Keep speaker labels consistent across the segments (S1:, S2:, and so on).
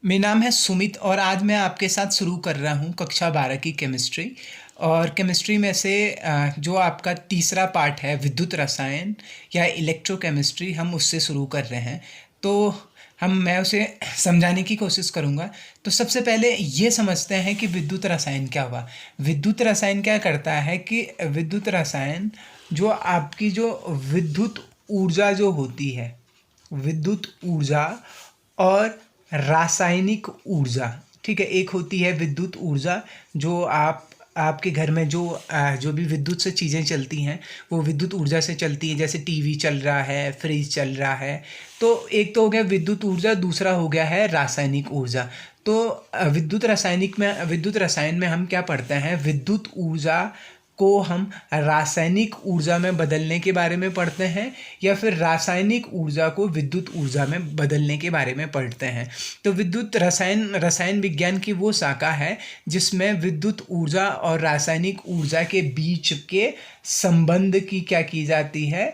S1: मेरा नाम है सुमित और आज मैं आपके साथ शुरू कर रहा हूँ कक्षा 12 की केमिस्ट्री। और केमिस्ट्री में से जो आपका तीसरा पार्ट है विद्युत रसायन या इलेक्ट्रोकेमिस्ट्री, हम उससे शुरू कर रहे हैं। तो मैं उसे समझाने की कोशिश करूँगा। तो सबसे पहले ये समझते हैं कि विद्युत रसायन क्या हुआ। विद्युत रसायन क्या करता है कि विद्युत रसायन जो आपकी जो विद्युत ऊर्जा जो होती है, विद्युत ऊर्जा और रासायनिक ऊर्जा, ठीक है। एक होती है विद्युत ऊर्जा जो आपके घर में जो भी विद्युत से चीज़ें चलती हैं वो विद्युत ऊर्जा से चलती है, जैसे टीवी चल रहा है, फ्रिज चल रहा है। तो एक तो हो गया विद्युत ऊर्जा, दूसरा हो गया है रासायनिक ऊर्जा। तो विद्युत रसायन में हम क्या पढ़ते हैं, विद्युत ऊर्जा को हम रासायनिक ऊर्जा में बदलने के बारे में पढ़ते हैं या फिर रासायनिक ऊर्जा को विद्युत ऊर्जा में बदलने के बारे में पढ़ते हैं। तो विद्युत रसायन विज्ञान की वो शाखा है जिसमें विद्युत ऊर्जा और रासायनिक ऊर्जा के बीच के संबंध की क्या की जाती है,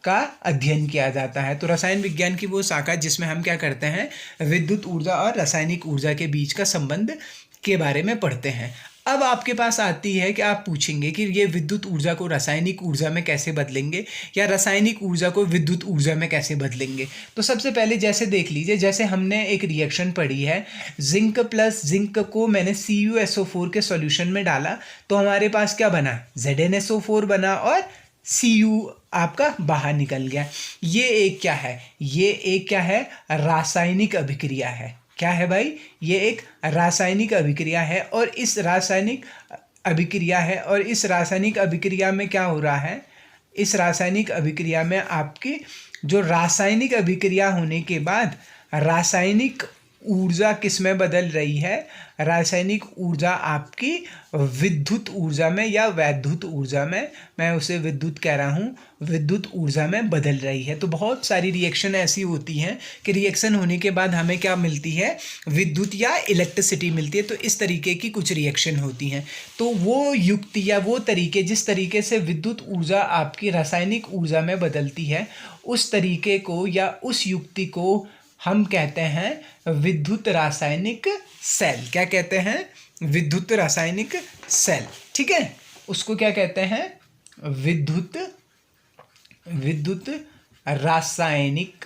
S1: का अध्ययन किया जाता है। तो रसायन विज्ञान की वो शाखा जिसमें हम क्या करते हैं, विद्युत ऊर्जा और रासायनिक ऊर्जा के बीच का संबंध के बारे में पढ़ते हैं। अब आपके पास आती है कि आप पूछेंगे कि ये विद्युत ऊर्जा को रासायनिक ऊर्जा में कैसे बदलेंगे या रासायनिक ऊर्जा को विद्युत ऊर्जा में कैसे बदलेंगे। तो सबसे पहले जैसे देख लीजिए, जैसे हमने एक रिएक्शन पढ़ी है, जिंक प्लस जिंक को मैंने CuSO4 के सॉल्यूशन में डाला तो हमारे पास क्या बना, ZnSO4 बना और Cu आपका बाहर निकल गया। ये एक क्या है, ये एक क्या है, रासायनिक अभिक्रिया है। क्या है भाई, ये एक रासायनिक अभिक्रिया है। और इस रासायनिक अभिक्रिया में क्या हो रहा है, इस रासायनिक अभिक्रिया में आपकी जो रासायनिक अभिक्रिया होने के बाद रासायनिक ऊर्जा किस में बदल रही है, रासायनिक ऊर्जा आपकी विद्युत ऊर्जा में या वैद्युत ऊर्जा में, मैं उसे विद्युत कह रहा हूँ, विद्युत ऊर्जा में बदल रही है। तो बहुत सारी रिएक्शन ऐसी होती हैं कि रिएक्शन होने के बाद हमें क्या मिलती है, विद्युत या इलेक्ट्रिसिटी मिलती है। तो इस तरीके की कुछ रिएक्शन होती हैं। तो वो युक्ति या वो तरीके, जिस तरीके से विद्युत ऊर्जा आपकी रासायनिक ऊर्जा में बदलती है, उस तरीके को या उस युक्ति को हम कहते हैं विद्युत रासायनिक सेल। क्या कहते हैं, विद्युत रासायनिक सेल, ठीक है। उसको क्या कहते हैं, विद्युत रासायनिक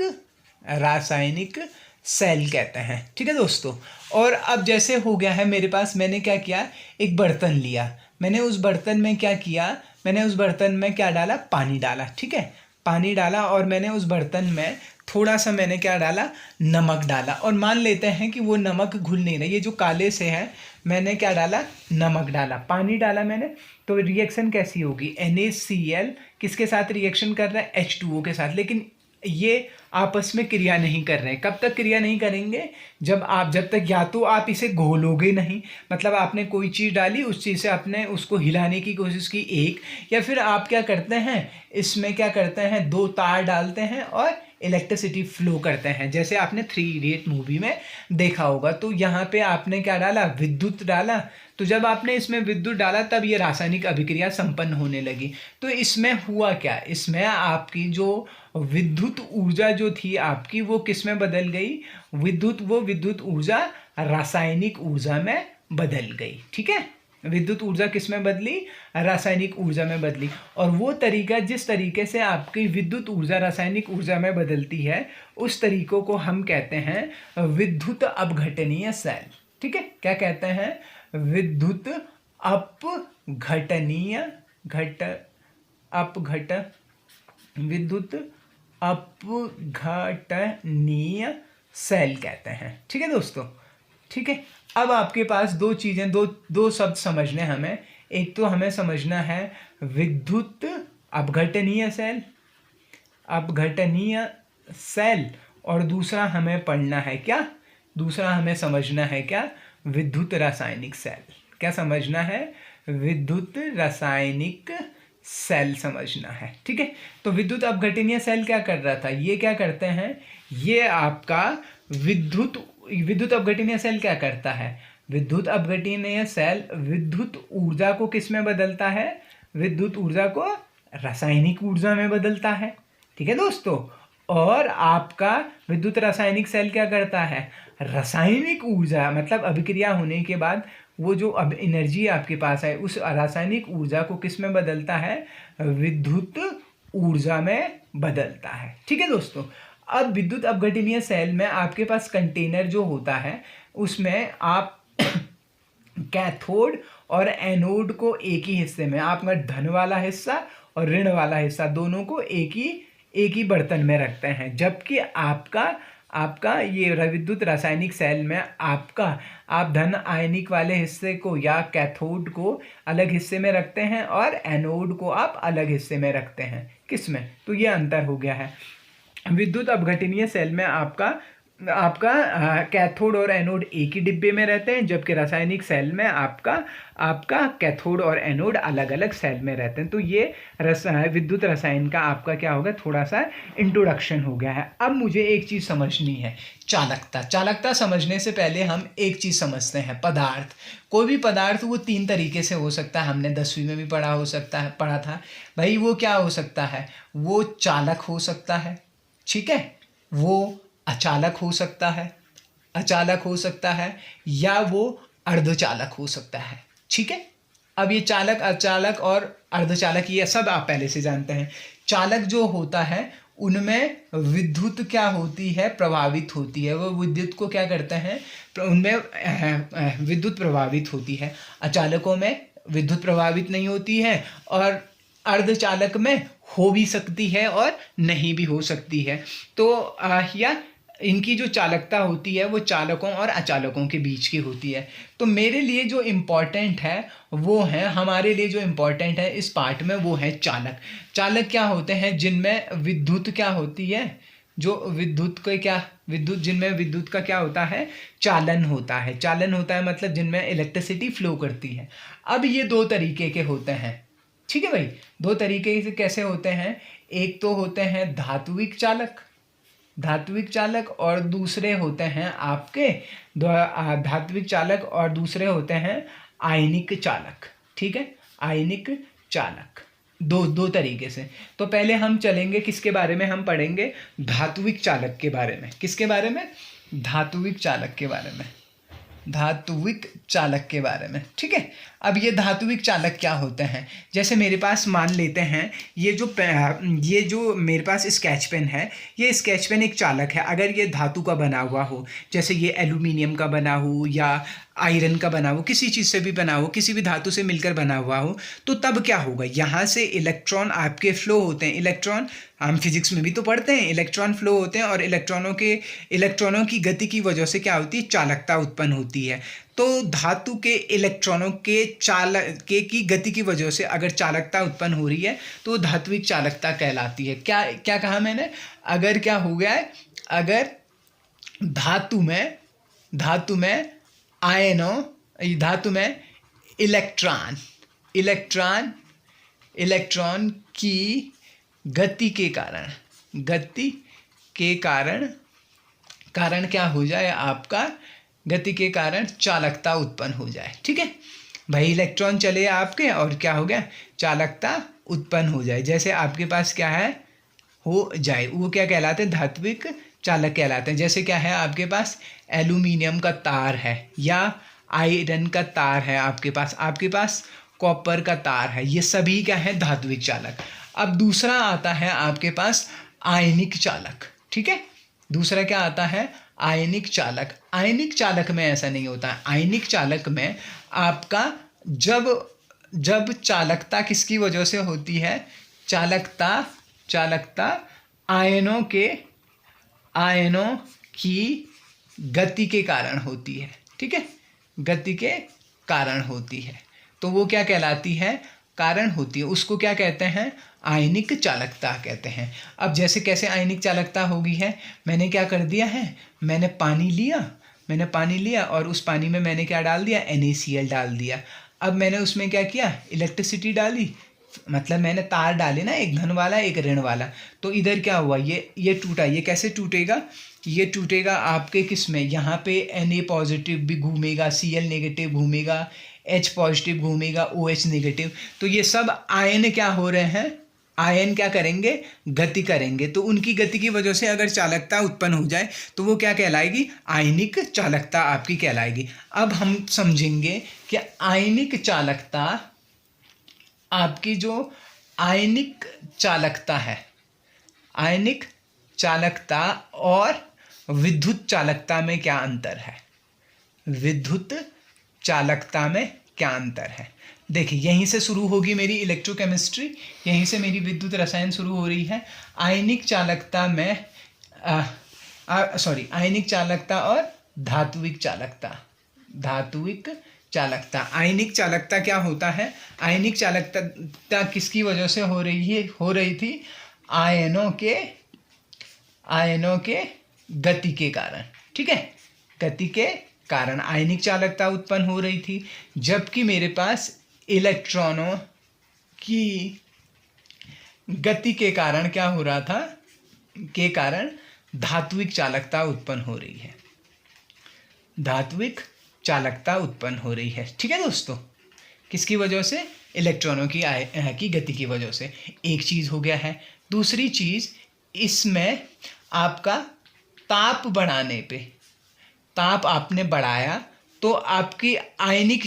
S1: सेल कहते हैं, ठीक है दोस्तों। और अब जैसे हो गया है मेरे पास, मैंने क्या किया, एक बर्तन लिया, मैंने उस बर्तन में क्या किया, मैंने उस बर्तन में क्या डाला, पानी डाला, ठीक है। पानी डाला और मैंने उस बर्तन में थोड़ा सा मैंने क्या डाला, नमक डाला। और मान लेते हैं कि वो नमक घुल नहीं रहा, ये जो काले से है, मैंने क्या डाला, नमक डाला, पानी डाला मैंने। तो रिएक्शन कैसी होगी, NaCl किसके साथ रिएक्शन कर रहा है, H2O के साथ। लेकिन ये आपस में क्रिया नहीं कर रहे हैं। कब तक क्रिया नहीं करेंगे, जब तक या तो आप इसे घोलोगे नहीं, मतलब आपने कोई चीज़ डाली, उस चीज़ से आपने उसको हिलाने की कोशिश की एक, या फिर आप क्या करते हैं, इसमें क्या करते हैं, दो तार डालते हैं और इलेक्ट्रिसिटी फ्लो करते हैं, जैसे आपने 3 इडियट मूवी में देखा होगा। तो यहाँ पे आपने क्या डाला, विद्युत डाला। तो जब आपने इसमें विद्युत डाला तब ये रासायनिक अभिक्रिया संपन्न होने लगी। तो इसमें हुआ क्या, इसमें आपकी जो विद्युत ऊर्जा जो थी आपकी, वो किस में बदल गई, विद्युत ऊर्जा रासायनिक ऊर्जा में बदल गई, ठीक है। विद्युत ऊर्जा किस में बदली, रासायनिक ऊर्जा में बदली। और वो तरीका, जिस तरीके से आपकी विद्युत ऊर्जा रासायनिक ऊर्जा में बदलती है, उस तरीकों को हम कहते हैं विद्युत अपघटनीय सेल, ठीक है। क्या कहते हैं, विद्युत अपघटनीय सेल कहते हैं, ठीक है दोस्तों, ठीक है। अब आपके पास दो चीज़ें, दो शब्द समझने हमें। एक तो हमें समझना है विद्युत अपघटनीय सेल, और दूसरा हमें पढ़ना है क्या, दूसरा हमें समझना है क्या, विद्युत रासायनिक सेल। क्या समझना है, विद्युत रासायनिक सेल समझना है, ठीक है। तो विद्युत अपघटनीय सेल क्या कर रहा था, ये क्या करते हैं, ये आपका विद्युत अपघटनीय सेल क्या करता है, विद्युत अपघटनीय सेल विद्युत ऊर्जा को किस में बदलता है, विद्युत ऊर्जा को रासायनिक ऊर्जा में बदलता है, ठीक है दोस्तों। और आपका विद्युत रासायनिक सेल क्या करता है, रासायनिक ऊर्जा मतलब अभिक्रिया होने के बाद वो जो अब एनर्जी आपके पास है उस रासायनिक ऊर्जा को किस में बदलता है, विद्युत ऊर्जा में बदलता है। ठीक है दोस्तों, अब विद्युत अपघटनीय सेल में आपके पास कंटेनर जो होता है उसमें आप कैथोड और एनोड को एक ही हिस्से में, आपका धन वाला हिस्सा और ऋण वाला हिस्सा दोनों को एक ही बर्तन में रखते हैं, जबकि आपका ये विद्युत रासायनिक सेल में आप धन आयनिक वाले हिस्से को या कैथोड को अलग हिस्से में रखते हैं और एनोड को आप अलग हिस्से में रखते हैं। किस में? तो ये अंतर हो गया है। विद्युत अपघटनीय सेल में आपका कैथोड और एनोड एक ही डिब्बे में रहते हैं, जबकि रासायनिक सेल में आपका कैथोड और एनोड अलग अलग सेल में रहते हैं। तो ये विद्युत रसायन का आपका क्या होगा, थोड़ा सा इंट्रोडक्शन हो गया है। अब मुझे एक चीज़ समझनी है, चालकता समझने से पहले हम एक चीज़ समझते हैं, पदार्थ। कोई भी पदार्थ वो 3 तरीके से हो सकता है, हमने 10वीं में भी पढ़ा था भाई। वो क्या हो सकता है, वो चालक हो सकता है, ठीक है, वो अचालक हो सकता है या वो अर्धचालक हो सकता है। ठीक है, अब ये चालक, अचालक और अर्धचालक ये सब आप पहले से जानते हैं। चालक जो होता है उनमें विद्युत क्या होती है, प्रभावित होती है। वो विद्युत को क्या करते हैं, उनमें विद्युत प्रभावित होती है। अचालकों में विद्युत प्रभावित नहीं होती है और अर्धचालक में हो भी सकती है और नहीं भी हो सकती है। तो या इनकी जो चालकता होती है वो चालकों और अचालकों के बीच की होती है। तो मेरे लिए जो इम्पॉर्टेंट है वो है, हमारे लिए जो इम्पॉर्टेंट है इस पार्ट में वो है चालक। चालक क्या होते हैं, जिनमें विद्युत क्या होती है, जिनमें विद्युत का क्या होता है, चालन होता है मतलब जिनमें इलेक्ट्रिसिटी फ्लो करती है। अब ये 2 तरीके के होते हैं, ठीक है भाई। 2 तरीके से कैसे होते हैं, एक तो होते हैं धात्विक चालक और दूसरे होते हैं आपके धात्विक चालक और दूसरे होते हैं आयनिक चालक। ठीक है, आयनिक चालक, दो तरीके से। तो पहले हम चलेंगे किसके बारे में, हम पढ़ेंगे धात्विक चालक के बारे में। किसके बारे में, धात्विक चालक के बारे में। ठीक है, अब ये धात्विक चालक क्या होते हैं, जैसे मेरे पास मान लेते हैं ये जो मेरे पास स्केच पेन है, ये स्केच पेन एक चालक है। अगर ये धातु का बना हुआ हो, जैसे ये एल्यूमिनियम का बना हो या आयरन का बना हो, किसी चीज़ से भी बना हो, किसी भी धातु से मिलकर बना हुआ हो, तो तब क्या होगा, यहाँ से इलेक्ट्रॉन आपके फ्लो होते हैं। इलेक्ट्रॉन हम फिजिक्स में भी तो पढ़ते हैं, इलेक्ट्रॉन फ्लो होते हैं और इलेक्ट्रॉनों की गति की वजह से क्या होती है, चालकता उत्पन्न होती है। तो धातु के इलेक्ट्रॉनों के की गति की वजह से अगर चालकता उत्पन्न हो रही है तो धात्विक चालकता कहलाती है। क्या कहा मैंने, अगर क्या हो गया है, अगर धातु में इलेक्ट्रॉन की गति के कारण क्या हो जाए, आपका गति के कारण चालकता उत्पन्न हो जाए। ठीक है भाई, इलेक्ट्रॉन चले आपके और क्या हो गया, चालकता उत्पन्न हो जाए। जैसे आपके पास क्या है, हो जाए, वो क्या कहलाते हैं, धात्विक चालक कहलाते हैं। जैसे क्या है, आपके पास एल्यूमिनियम का तार है या आयरन का तार है, आपके पास कॉपर का तार है, ये सभी क्या है, धात्विक चालक। अब दूसरा आता है आपके पास आयनिक चालक। ठीक है, दूसरा क्या आता है, आयनिक चालक में ऐसा नहीं होता है। आयनिक चालक में आपका जब चालकता किसकी वजह से होती है, चालकता आयनों की गति के कारण होती है। ठीक है, गति के कारण होती है, तो वो क्या कहलाती है, कारण होती है, उसको क्या कहते हैं, आयनिक चालकता कहते हैं। अब जैसे कैसे आयनिक चालकता होगी है, मैंने क्या कर दिया है, मैंने पानी लिया और उस पानी में मैंने क्या डाल दिया, NaCl डाल दिया। अब मैंने उसमें क्या किया, इलेक्ट्रिसिटी डाली, मतलब मैंने तार डाले ना, एक धन वाला एक ऋण वाला। तो इधर क्या हुआ, ये टूटा। ये कैसे टूटेगा, ये टूटेगा आपके किस में, यहाँ पे Na पॉजिटिव भी घूमेगा, Cl नेगेटिव घूमेगा, H पॉजिटिव घूमेगा, OH नेगेटिव। तो ये सब आयन क्या हो रहे हैं, आयन क्या करेंगे, गति करेंगे। तो उनकी गति की वजह से अगर चालकता उत्पन्न हो जाए तो वो क्या कहलाएगी, आयनिक चालकता आपकी कहलाएगी। अब हम समझेंगे कि आयनिक चालकता आपकी जो आयनिक चालकता है, आयनिक चालकता और विद्युत चालकता में क्या अंतर है, विद्युत चालकता में क्या अंतर है। देखिए यहीं से शुरू होगी मेरी इलेक्ट्रोकेमिस्ट्री, यहीं से मेरी विद्युत रसायन शुरू हो रही है। आयनिक चालकता में आयनिक चालकता और धात्विक चालकता, धात्विक चालकता। आयनिक चालकता क्या होता है, आयनिक चालकता किसकी वजह से हो रही थी, आयनों के गति के कारण, ठीक है, गति के कारण आयनिक चालकता उत्पन्न हो रही थी। जबकि मेरे पास इलेक्ट्रॉनों की गति के कारण क्या हो रहा था, के कारण धात्विक चालकता उत्पन्न हो रही है, धात्विक चालकता उत्पन्न हो रही है। ठीक है दोस्तों, किसकी वजह से, इलेक्ट्रॉनों की गति की वजह से। एक चीज़ हो गया है। दूसरी चीज़, इसमें आपका ताप बढ़ाने पे, ताप आपने बढ़ाया तो आपकी आयनिक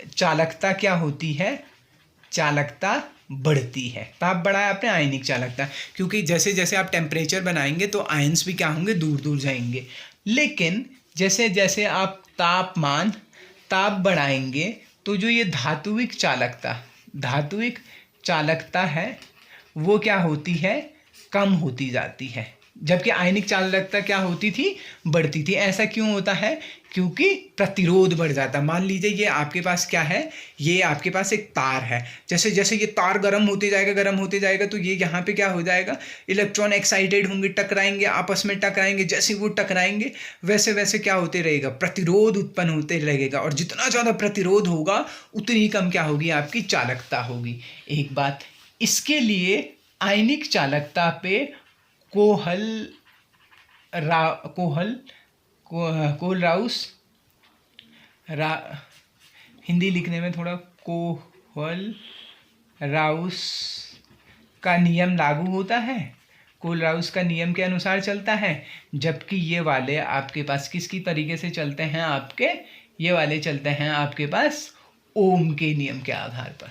S1: चालकता क्या होती है, चालकता बढ़ती है। ताप बढ़ाया आपने, आयनिक चालकता, क्योंकि जैसे जैसे आप टेम्परेचर बनाएंगे तो आयंस भी क्या होंगे, दूर दूर जाएंगे। लेकिन जैसे जैसे आप ताप बढ़ाएंगे तो जो ये धात्विक चालकता है वो क्या होती है, कम होती जाती है। जबकि आयनिक चालकता क्या होती थी, बढ़ती थी। ऐसा क्यों होता है, क्योंकि प्रतिरोध बढ़ जाता है। मान लीजिए ये आपके पास क्या है, ये आपके पास एक तार है। जैसे जैसे ये तार गर्म होते जाएगा तो ये यहाँ पे क्या हो जाएगा, इलेक्ट्रॉन एक्साइटेड होंगे, टकराएंगे, आपस में टकराएंगे। जैसे वो टकराएंगे वैसे वैसे क्या होते रहेगा, प्रतिरोध उत्पन्न होते रहेगा। और जितना ज़्यादा प्रतिरोध होगा उतनी कम क्या होगी, आपकी चालकता होगी। एक बात, इसके लिए आयनिक चालकता पे हिंदी लिखने में थोड़ा, कोहल-राउस का नियम लागू होता है, कोहल-राउस का नियम के अनुसार चलता है। जबकि ये वाले आपके पास किसकी तरीके से चलते हैं, ये वाले चलते हैं आपके पास ओम के नियम के आधार पर।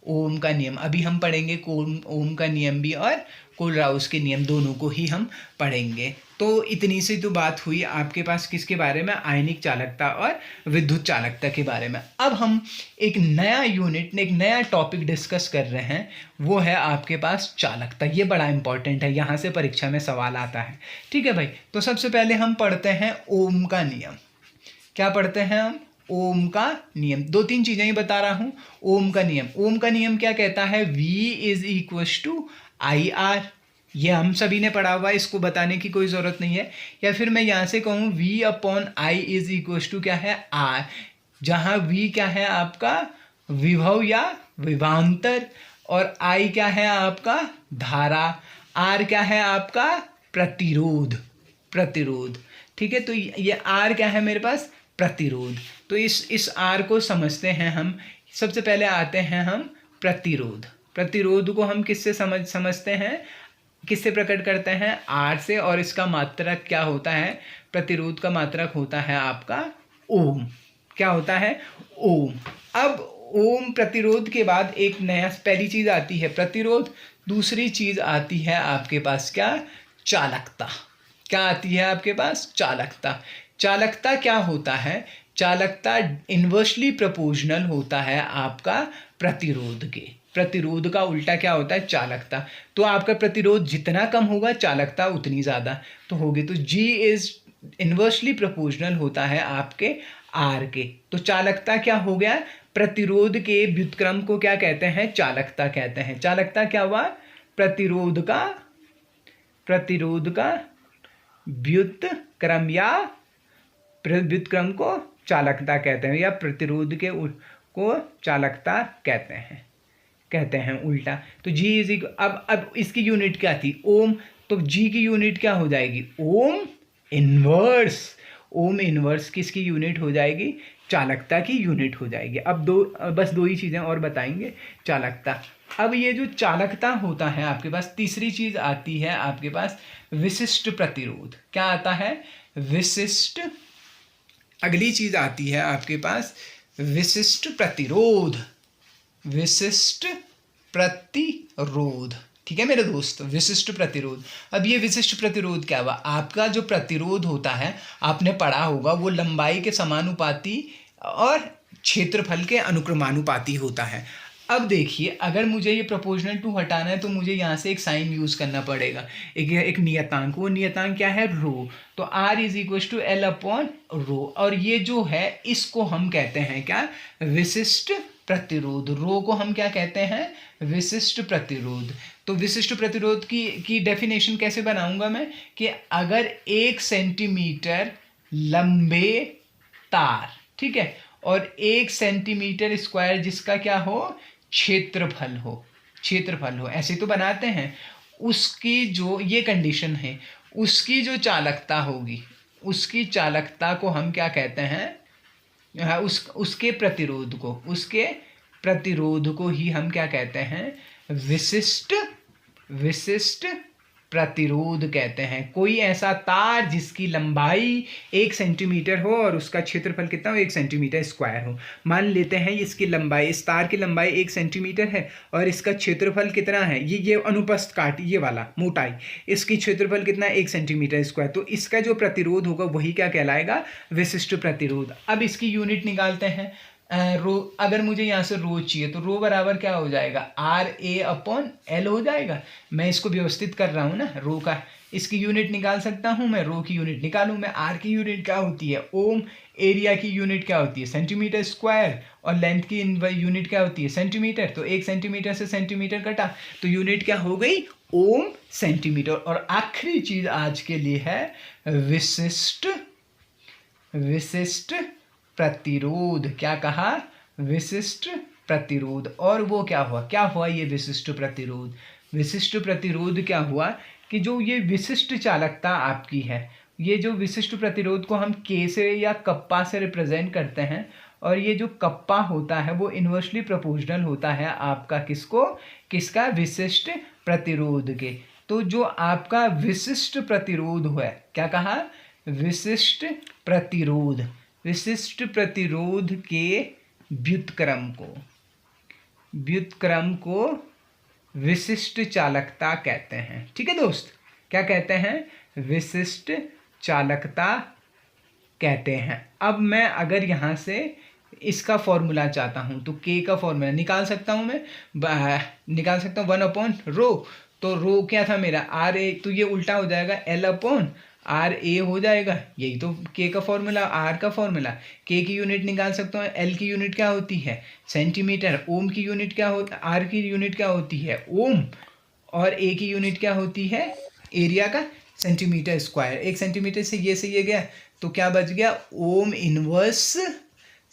S1: ओम का नियम अभी हम पढ़ेंगे, ओम का नियम भी और कोहल-राउस के नियम, दोनों को ही हम पढ़ेंगे। तो इतनी सी तो बात हुई आपके पास किसके बारे में, आयनिक चालकता और विद्युत चालकता के बारे में। अब हम एक नया टॉपिक डिस्कस कर रहे हैं, वो है आपके पास चालकता। ये बड़ा इंपॉर्टेंट है, यहाँ से परीक्षा में सवाल आता है। ठीक है भाई, तो सबसे पहले हम पढ़ते हैं ओम का नियम। क्या पढ़ते हैं हम, ओम का नियम। दो तीन चीजें ही बता रहा हूं। ओम का नियम क्या कहता है, V = IR। ये हम सभी ने पढ़ा हुआ है, इसको बताने की कोई ज़रूरत नहीं है। या फिर मैं यहाँ से कहूँ V/I = क्या है, R, जहाँ V क्या है आपका विभव या विभवांतर, और I क्या है आपका धारा, R क्या है आपका प्रतिरोध। ठीक है, तो ये R क्या है मेरे पास, प्रतिरोध। तो इस R को समझते हैं हम। सबसे पहले आते हैं हम प्रतिरोध को हम किससे समझते हैं, किससे प्रकट करते हैं, R से। और इसका मात्रक क्या होता है, प्रतिरोध का मात्रक होता है आपका ओम। क्या होता है, ओम। अब ओम प्रतिरोध के बाद एक नया, पहली चीज आती है प्रतिरोध, दूसरी चीज आती है आपके पास क्या, चालकता। क्या आती है आपके पास, चालकता क्या होता है, चालकता इन्वर्सली प्रोपोर्शनल होता है आपका प्रतिरोध के। प्रतिरोध का उल्टा क्या होता है, चालकता। तो आपका प्रतिरोध जितना कम होगा, चालकता उतनी ज़्यादा तो होगी। तो G इज इन्वर्सली प्रोपोर्शनल होता है आपके R के। तो चालकता क्या हो गया, प्रतिरोध के व्युत्क्रम को क्या कहते हैं, चालकता कहते हैं। चालकता क्या हुआ, प्रतिरोध का व्युत्क्रम या व्युत्क्रम को चालकता कहते हैं, या प्रतिरोध को चालकता कहते हैं उल्टा। तो G इज, अब इसकी यूनिट क्या थी, ओम। तो G की यूनिट क्या हो जाएगी, ओम इनवर्स। किसकी यूनिट हो जाएगी, चालकता की यूनिट हो जाएगी। अब बस दो ही चीज़ें और बताएंगे। चालकता, अब ये जो चालकता होता है आपके पास, तीसरी चीज़ आती है आपके पास विशिष्ट प्रतिरोध। क्या आता है? विशिष्ट। अगली चीज़ आती है आपके पास विशिष्ट प्रतिरोध। विशिष्ट प्रतिरोध, ठीक है मेरे दोस्त, विशिष्ट प्रतिरोध। अब ये विशिष्ट प्रतिरोध क्या हुआ? आपका जो प्रतिरोध होता है, आपने पढ़ा होगा, वो लंबाई के समानुपाती और क्षेत्रफल के अनुक्रमानुपाती होता है। अब देखिए, अगर मुझे ये प्रोपोर्शनल टू हटाना है तो मुझे यहाँ से एक साइन यूज़ करना पड़ेगा, एक नियतांक। वो नियतांक क्या है? रो। तो R is equal to L upon rho. और ये जो है इसको हम कहते हैं क्या? विशिष्ट प्रतिरोध। रो को हम क्या कहते हैं? विशिष्ट प्रतिरोध। तो विशिष्ट प्रतिरोध की डेफिनेशन कैसे बनाऊंगा मैं? कि अगर 1 सेंटीमीटर लंबे तार, ठीक है, और 1 सेंटीमीटर स्क्वायर जिसका क्या हो? क्षेत्रफल हो, ऐसे तो बनाते हैं, उसकी जो ये कंडीशन है, उसकी जो चालकता होगी, उसकी चालकता को हम क्या कहते हैं? उसके प्रतिरोध को ही हम क्या कहते हैं? विशिष्ट प्रतिरोध कहते हैं। कोई ऐसा तार जिसकी लंबाई 1 सेंटीमीटर हो और उसका क्षेत्रफल कितना हो? 1 सेंटीमीटर स्क्वायर हो। मान लेते हैं इसकी लंबाई, इस तार की लंबाई 1 सेंटीमीटर है और इसका क्षेत्रफल कितना है? ये अनुप्रस्थ काट, ये वाला मोटाई, इसकी क्षेत्रफल कितना है? 1 सेंटीमीटर स्क्वायर। तो इसका जो प्रतिरोध होगा वही क्या कहलाएगा? विशिष्ट प्रतिरोध। अब इसकी यूनिट निकालते हैं। रो, अगर मुझे यहाँ से रो चाहिए तो रो बराबर क्या हो जाएगा? RA अपॉन L हो जाएगा। मैं इसको व्यवस्थित कर रहा हूँ ना, रो का। इसकी यूनिट निकाल सकता हूँ मैं, रो की यूनिट निकालूँ मैं। R की यूनिट क्या होती है? ओम। एरिया की यूनिट क्या होती है? Centimetre square. और लेंथ की यूनिट क्या होती है? सेंटीमीटर। तो 1 सेंटीमीटर से सेंटीमीटर कटा तो यूनिट क्या हो गई? ओम सेंटीमीटर। और आखिरी चीज आज के लिए है विशिष्ट प्रतिरोध। क्या कहा? विशिष्ट प्रतिरोध। और वो क्या हुआ ये विशिष्ट प्रतिरोध? विशिष्ट प्रतिरोध क्या हुआ कि जो ये विशिष्ट चालकता आपकी है, ये जो विशिष्ट प्रतिरोध को हम K से या कप्पा से रिप्रेजेंट करते हैं, और ये जो कप्पा होता है वो इन्वर्सली प्रोपोर्शनल होता है आपका किसका? विशिष्ट प्रतिरोध के। तो जो आपका विशिष्ट प्रतिरोध हुआ, क्या कहा? विशिष्ट प्रतिरोध के व्युत्क्रम को विशिष्ट चालकता कहते हैं। ठीक है दोस्त, क्या कहते हैं? विशिष्ट चालकता कहते हैं। अब मैं अगर यहाँ से इसका फॉर्मूला चाहता हूँ तो K का फॉर्मूला निकाल सकता हूँ मैं, निकाल सकता हूँ 1 अपॉन रो। तो रो क्या था मेरा? RA, तो ये उल्टा हो जाएगा L अपॉन RA हो जाएगा। यही तो K का फॉर्मूला, R का फॉर्मूला। K की यूनिट निकाल सकता हूँ, L की यूनिट क्या होती है? सेंटीमीटर। ओम की यूनिट क्या होती है? R की यूनिट क्या होती है? ओम। और A की यूनिट क्या होती है? एरिया का, सेंटीमीटर स्क्वायर। 1 सेंटीमीटर से ये गया तो क्या बच गया? Ohm inverse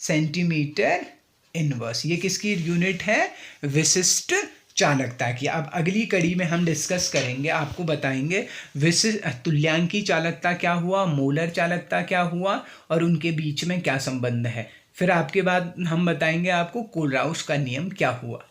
S1: centimetre inverse. ये किसकी यूनिट है? विशिष्ट चालकता की। अब अगली कड़ी में हम डिस्कस करेंगे, आपको बताएंगे विशिष्ट तुल्यांकी चालकता क्या हुआ, मोलर चालकता क्या हुआ और उनके बीच में क्या संबंध है। फिर आपके बाद हम बताएंगे आपको कोलराउस का नियम क्या हुआ।